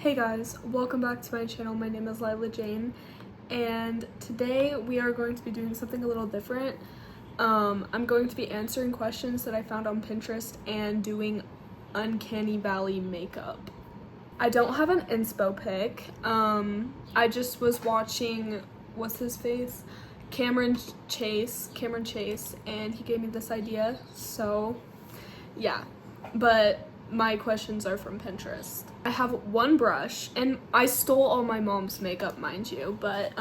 Hey guys, welcome back to my channel. My name is Lila Jane, and today we are going to be doing something a little different. I'm going to be answering questions that I found on Pinterest and doing uncanny valley makeup. I don't have an inspo pic. I just was watching, what's his face? Cameron Chase, and he gave me this idea, so yeah. But my questions are from Pinterest. I have one brush, and I stole all my mom's makeup, mind you, but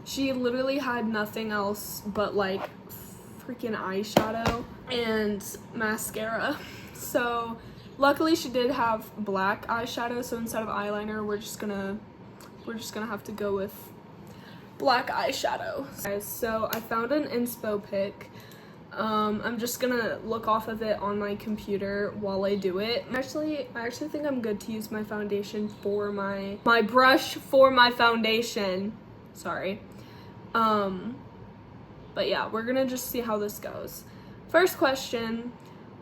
she literally had nothing else but like freaking eyeshadow and mascara. So luckily she did have black eyeshadow, so instead of eyeliner we're just gonna have to go with black eyeshadow. Guys, so I found an inspo pic. I'm just gonna look off of it on my computer while I do it. I actually think I'm good to use my foundation for my brush for my foundation. Sorry. But yeah, we're gonna just see how this goes. First question,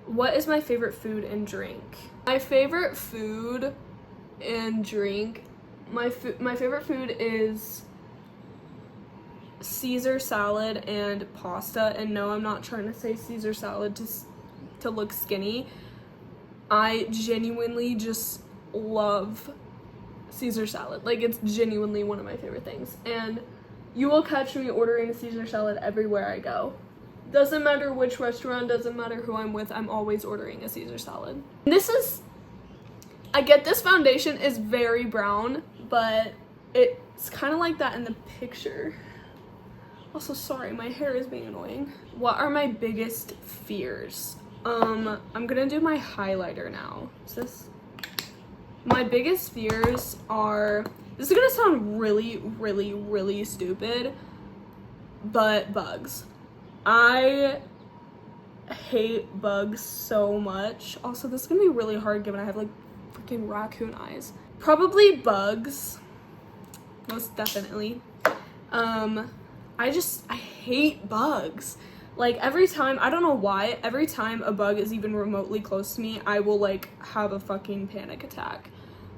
what is my favorite food and drink? My favorite food and drink, my favorite food is Caesar salad and pasta. And no, I'm not trying to say Caesar salad to look skinny. I genuinely just love Caesar salad. Like, it's genuinely one of my favorite things, and you will catch me ordering Caesar salad everywhere I go. Doesn't matter which restaurant, doesn't matter who I'm with, I'm always ordering a Caesar salad. I get this foundation is very brown, but it's kind of like that in the picture. Also, sorry, my hair is being annoying. What are my biggest fears? I'm gonna do my highlighter now. My biggest fears are, this is gonna sound really stupid, but bugs. I hate bugs so much. Also, this is gonna be really hard given I have like freaking raccoon eyes. Probably bugs, most definitely. I hate bugs. Like, every time, I don't know why, every time a bug is even remotely close to me, I will like have a fucking panic attack.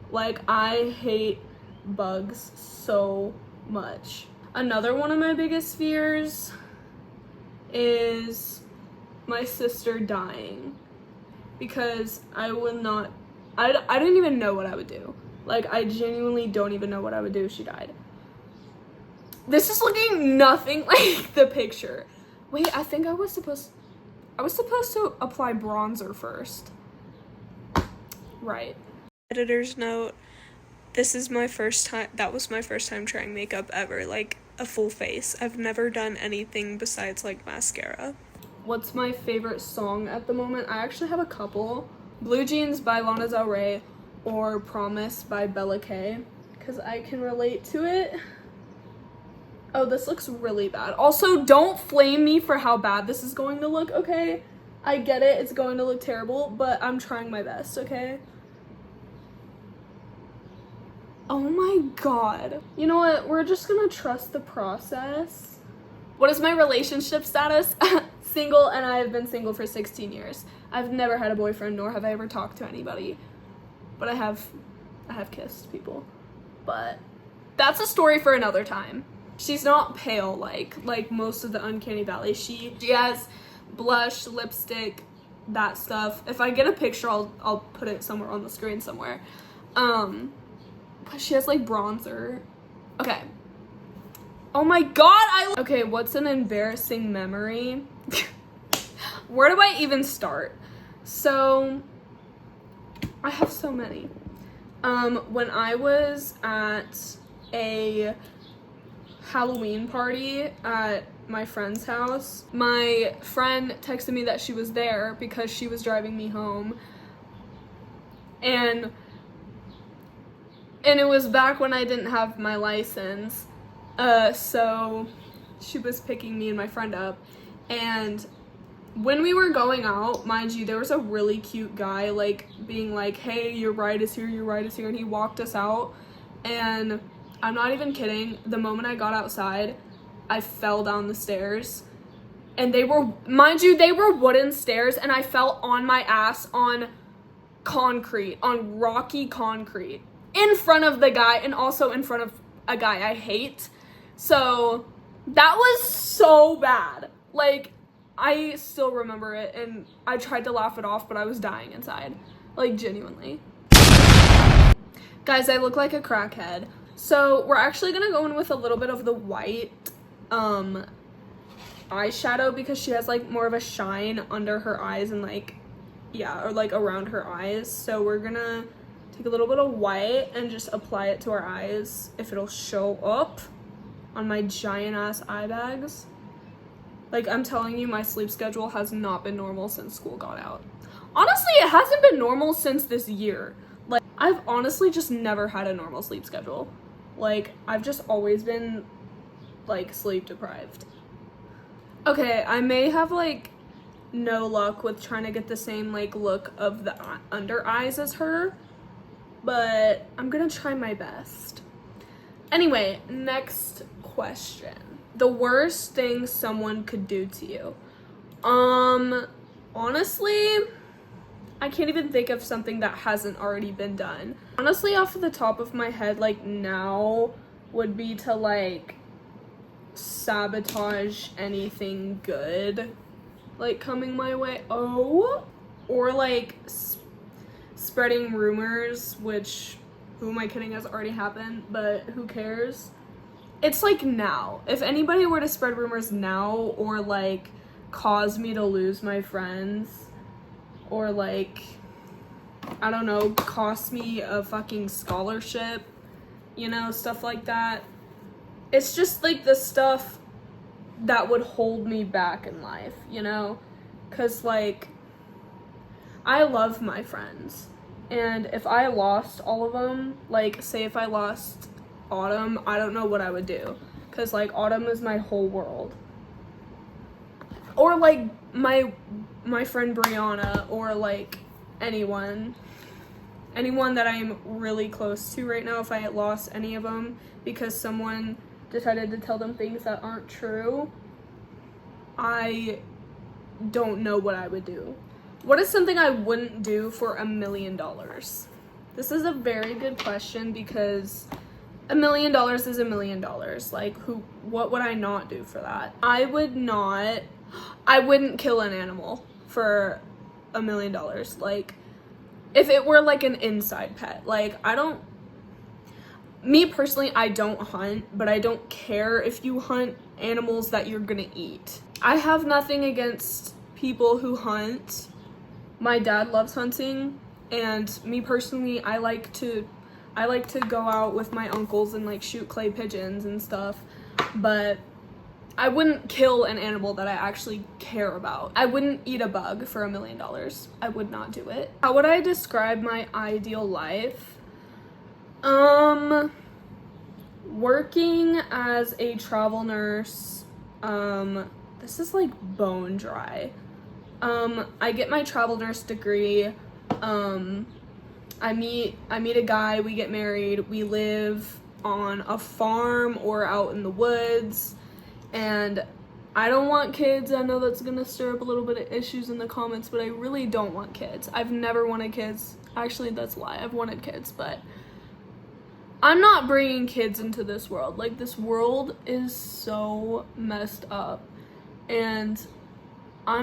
Like, I hate bugs so much. Another one of my biggest fears is my sister dying, because I didn't even know what I would do. Like, I genuinely don't even know what I would do if she died. This is looking nothing like the picture. Wait, I think I was supposed to apply bronzer first. Right. Editor's note, this is my first time, that was my first time trying makeup ever, like a full face. I've never done anything besides like mascara. What's my favorite song at the moment? I actually have a couple. Blue Jeans by Lana Del Rey or Promise by Bella K, because I can relate to it. Oh, this looks really bad. Also, don't flame me for how bad this is going to look, okay? I get it, it's going to look terrible, but I'm trying my best, okay? Oh my god. You know what? We're just gonna trust the process. What is my relationship status? Single, and I have been single for 16 years. I've never had a boyfriend, nor have I ever talked to anybody. But I have kissed people. But that's a story for another time. She's not pale like most of the Uncanny Valley. She has blush, lipstick, that stuff. If I get a picture, I'll put it somewhere on the screen somewhere. But she has like bronzer. Okay. Oh my god, okay, what's an embarrassing memory? Where do I even start? So, I have so many. When I was at a Halloween party at my friend's house, my friend texted me that she was there because she was driving me home, and it was back when I didn't have my license, so she was picking me and my friend up, and when we were going out, mind you, there was a really cute guy like being like, hey, your ride is here, and he walked us out, and I'm not even kidding, the moment I got outside, I fell down the stairs, and they were, mind you, they were wooden stairs, and I fell on my ass on concrete, on rocky concrete. in front of the guy and also in front of a guy I hate. So that was so bad. Like, I still remember it, and I tried to laugh it off, but I was dying inside. Like, genuinely. Guys, I look like a crackhead. So we're actually gonna go in with a little bit of the white eyeshadow because she has like more of a shine under her eyes and like, yeah, or like around her eyes. So we're gonna take a little bit of white and just apply it to our eyes if it'll show up on my giant ass eye bags. Like, I'm telling you, my sleep schedule has not been normal since school got out. Honestly, it hasn't been normal since this year. Like, I've honestly just never had a normal sleep schedule. Like, I've just always been, like, sleep deprived. Okay, I may have, like, no luck with trying to get the same, like, look of the under eyes as her, but I'm gonna try my best. Anyway, next question. The worst thing someone could do to you. Honestly, I can't even think of something that hasn't already been done. Honestly, off the top of my head, like, now would be to, like, sabotage anything good, like, coming my way. Oh, or, like, spreading rumors, which, who am I kidding, has already happened, but who cares? It's like now. If anybody were to spread rumors now or like cause me to lose my friends or like, I don't know, cost me a fucking scholarship, you know, stuff like that. It's just like the stuff that would hold me back in life, you know? 'Cause like, I love my friends. And if I lost all of them, like say if I lost Autumn, I don't know what I would do, because like Autumn is my whole world. Or like my friend Brianna, or like anyone that I'm really close to right now. If I lost any of them because someone decided to tell them things that aren't true, I don't know what I would do. What is something I wouldn't do for $1 million? This is a very good question because $1 million is $1 million. Like, what would I not do for that? I wouldn't kill an animal for $1 million. Like, if it were like an inside pet, like, me personally, I don't hunt, but I don't care if you hunt animals that you're gonna eat. I have nothing against people who hunt. My dad loves hunting, and me personally, I like to go out with my uncles and like shoot clay pigeons and stuff, but I wouldn't kill an animal that I actually care about. I wouldn't eat a bug for $1 million. I would not do it. How would I describe my ideal life? Working as a travel nurse. This is like bone dry. I get my travel nurse degree. I meet a guy, we get married, we live on a farm or out in the woods, and I don't want kids. I know that's gonna stir up a little bit of issues in the comments, but I really don't want kids. I've never wanted kids. Actually, that's a lie. I've wanted kids, but I'm not bringing kids into this world. Like, this world is so messed up, and I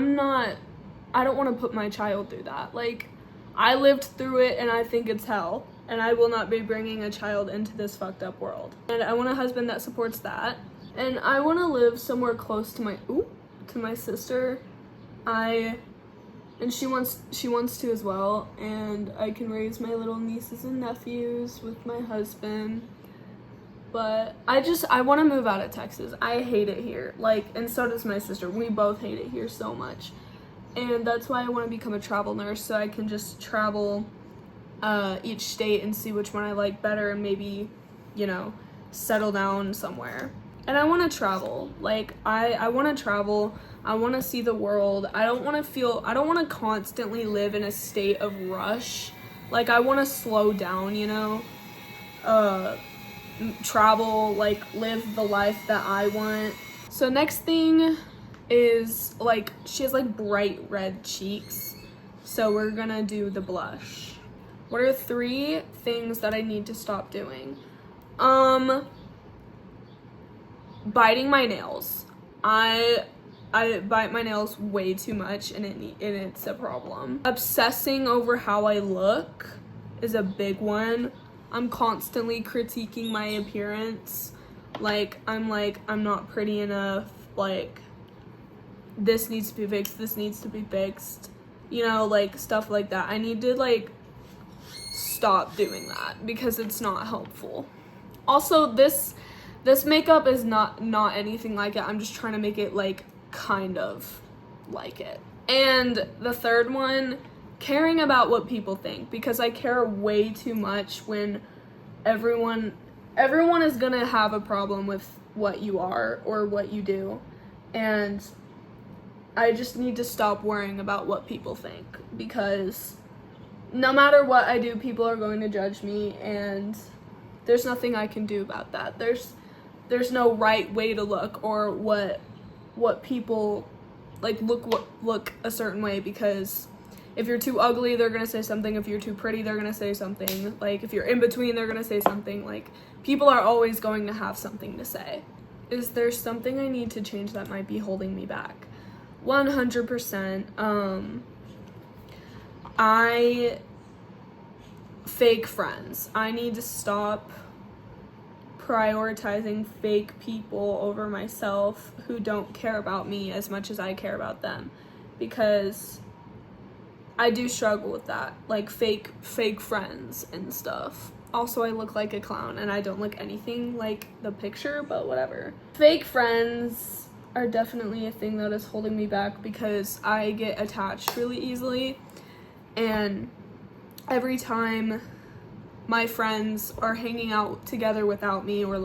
don't want to put my child through that. Like, I lived through it and I think it's hell, and I will not be bringing a child into this fucked up world. And I want a husband that supports that, and I want to live somewhere close to my sister. And she wants to as well, and I can raise my little nieces and nephews with my husband. But I want to move out of Texas. I hate it here. Like, and so does my sister. We both hate it here so much. And that's why I want to become a travel nurse, so I can just travel each state and see which one I like better, and maybe, you know, settle down somewhere. And I want to travel. Like, I want to travel. I want to see the world. I don't want to constantly live in a state of rush. Like, I want to slow down, you know? Travel, like, live the life that I want. So next thing is, like, she has like bright red cheeks, so we're gonna do the blush. What are 3 things that I need to stop doing? Biting my nails. I bite my nails way too much, and it's a problem. Obsessing over how I look is a big one. I'm constantly critiquing my appearance. I'm not pretty enough. This needs to be fixed. This needs to be fixed. Stuff like that. I need to stop doing that because it's not helpful. Also, this makeup is not anything like it. I'm just trying to make it kind of like it. And the third one, caring about what people think, because I care way too much when everyone is gonna have a problem with what you are or what you do, and I just need to stop worrying about what people think, because no matter what I do, people are going to judge me, and there's nothing I can do about that. There's no right way to look, or what people look a certain way, because if you're too ugly, they're gonna say something. If you're too pretty, they're gonna say something. If you're in between, they're gonna say something. People are always going to have something to say. Is there something I need to change that might be holding me back? 100%. Fake friends. I need to stop prioritizing fake people over myself who don't care about me as much as I care about them, because I do struggle with that, fake friends and stuff. Also, I look like a clown, and I don't look anything like the picture, but whatever. Fake friends are definitely a thing that is holding me back, because I get attached really easily, and every time my friends are hanging out together without me, or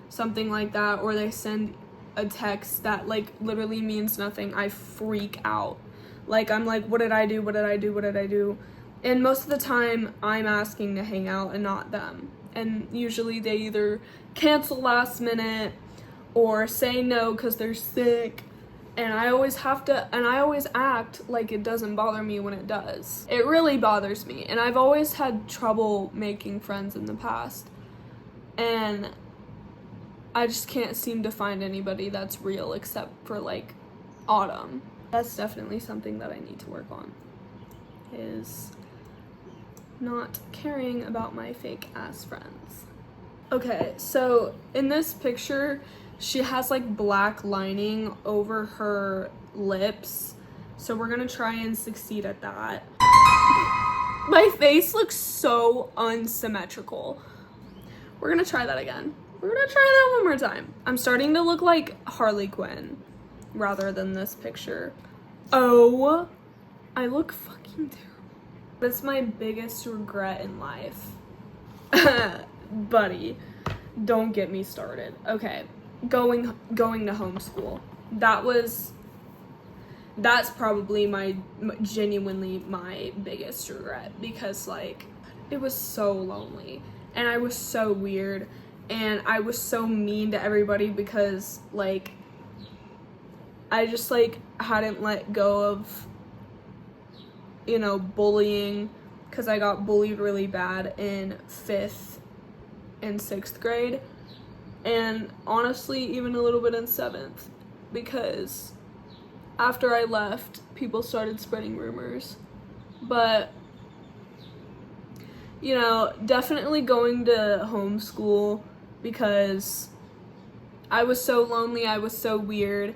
something like that, or they send a text that literally means nothing, I freak out. I'm what did I do? What did I do? What did I do? And most of the time, I'm asking to hang out and not them. And usually they either cancel last minute or say no because they're sick. And I always act like it doesn't bother me when it does. It really bothers me. And I've always had trouble making friends in the past. And I just can't seem to find anybody that's real except for Autumn. That's definitely something that I need to work on, is not caring about my fake ass friends. Okay, so in this picture, she has black lining over her lips, so we're gonna try and succeed at that. My face looks so unsymmetrical. We're gonna try that again. We're gonna try that one more time. I'm starting to look like Harley Quinn rather than this picture. Oh, I look fucking terrible. That's my biggest regret in life. Buddy, don't get me started. Okay, going to homeschool. That's probably genuinely my biggest regret, because it was so lonely, and I was so weird, and I was so mean to everybody, because I just hadn't let go of bullying, because I got bullied really bad in 5th and 6th grade, and honestly even a little bit in 7th, because after I left, people started spreading rumors. But definitely going to homeschool, because I was so lonely, I was so weird,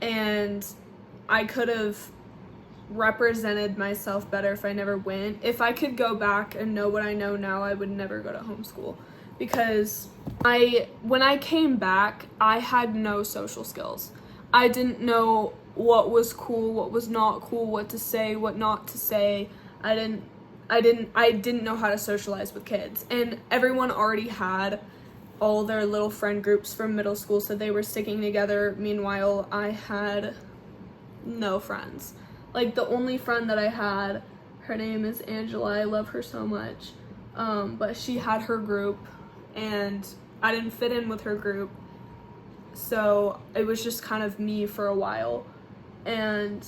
and I could have represented myself better if I never went. If I could go back and know what I know now, I would never go to homeschool, because when I came back, I had no social skills. I didn't know what was cool, what was not cool, what to say, what not to say. I didn't know how to socialize with kids, and everyone already had all their little friend groups from middle school, so they were sticking together. Meanwhile, I had no friends. The only friend that I had, her name is Angela, I love her so much, but she had her group, and I didn't fit in with her group, so it was just kind of me for a while. And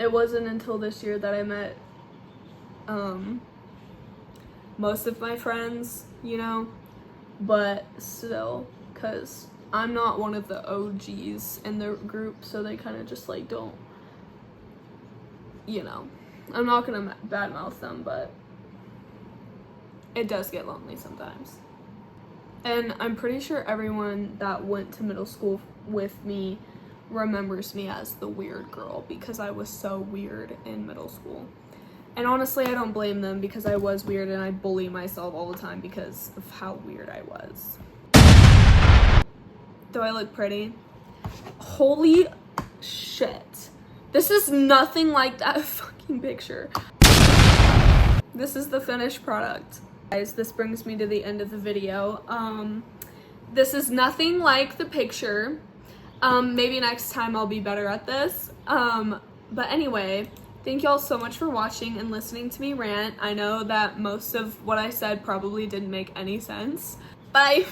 it wasn't until this year that I met most of my friends, you know, but still, because I'm not one of the OGs in the group, so they kind of just like don't, you know, I'm not gonna badmouth them, but it does get lonely sometimes. And I'm pretty sure everyone that went to middle school with me remembers me as the weird girl because I was so weird in middle school. And honestly, I don't blame them because I was weird and I bully myself all the time because of how weird I was. Do I look pretty? Holy shit. This is nothing like that fucking picture. This is the finished product. Guys, this brings me to the end of the video. This is nothing like the picture. Maybe next time I'll be better at this. But anyway, thank y'all so much for watching and listening to me rant. I know that most of what I said probably didn't make any sense. Bye.